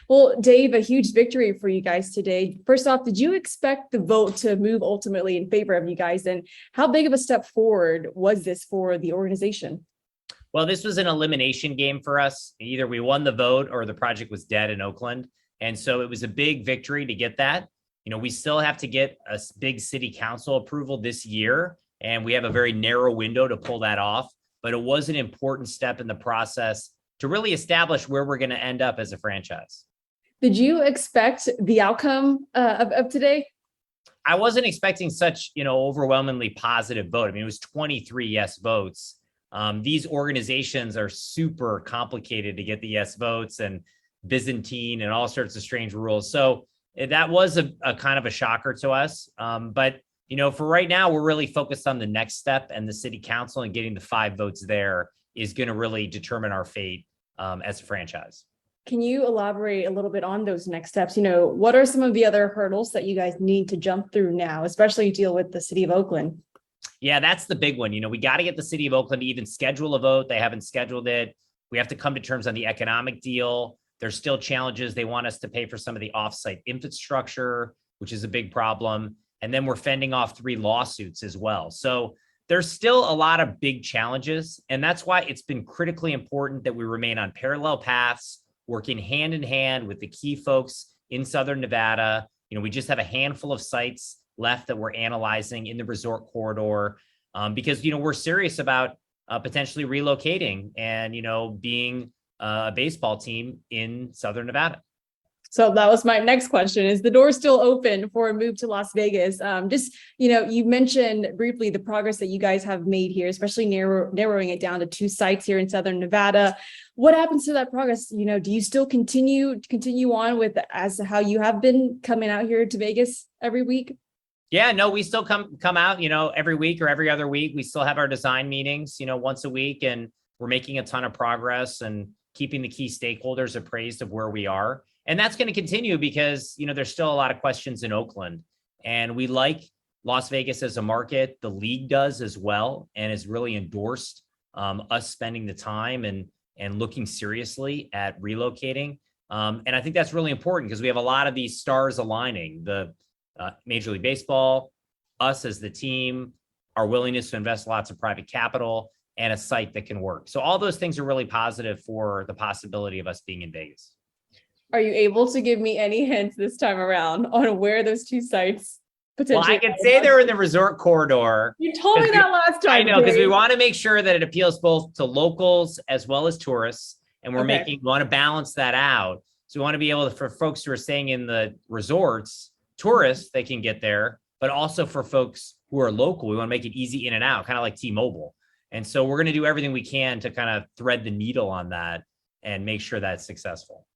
Well, Dave, a huge victory for you guys today. First off, did you expect the vote to move ultimately in favor of you guys? And how big of a step forward was this for the organization? Well, this was an elimination game for us. Either we won the vote or the project was dead in Oakland. And so it was a big victory to get that. We still have to get a big city council approval this year, and we have a very narrow window to pull that off. But it was an important step in the process to really establish where we're going to end up as a franchise. Did you expect the outcome of today? I wasn't expecting such, overwhelmingly positive vote. I mean, it was 23 yes votes. These organizations are super complicated to get the yes votes and Byzantine and all sorts of strange rules. So that was a kind of a shocker to us. But, for right now, we're really focused on the next step, and the city council and getting the 5 votes there is going to really determine our fate as a franchise. Can you elaborate a little bit on those next steps? What are some of the other hurdles that you guys need to jump through now, especially deal with the city of Oakland? Yeah, that's the big one. We got to get the city of Oakland to even schedule a vote. They haven't scheduled it. We have to come to terms on the economic deal. There's still challenges. They want us to pay for some of the offsite infrastructure, which is a big problem. And then we're fending off 3 lawsuits as well. So there's still a lot of big challenges. And that's why it's been critically important that we remain on parallel paths, working hand in hand with the key folks in Southern Nevada. We just have a handful of sites left that we're analyzing in the resort corridor because, we're serious about potentially relocating and, being a baseball team in Southern Nevada. So that was my next question. Is the door still open for a move to Las Vegas? You mentioned briefly the progress that you guys have made here, especially narrowing it down to 2 sites here in Southern Nevada. What happens to that progress? Do you still continue on with as how you have been coming out here to Vegas every week? Yeah, no, we still come out, every week or every other week. We still have our design meetings, once a week, and we're making a ton of progress and keeping the key stakeholders appraised of where we are. And that's going to continue because, there's still a lot of questions in Oakland, and we like Las Vegas as a market. The league does as well, and has really endorsed us spending the time and looking seriously at relocating. And I think that's really important because we have a lot of these stars aligning: the Major League Baseball, us as the team, our willingness to invest lots of private capital, and a site that can work. So all those things are really positive for the possibility of us being in Vegas. Are you able to give me any hints this time around on where those 2 sites potentially? Well, I can say they're in the resort corridor. You told me that last time. I know, because we want to make sure that it appeals both to locals as well as tourists, and we want to balance that out. So we want to be able to, for folks who are staying in the resorts, tourists, they can get there, but also for folks who are local, we want to make it easy in and out, kind of like T-Mobile. And so we're going to do everything we can to kind of thread the needle on that and make sure that's successful.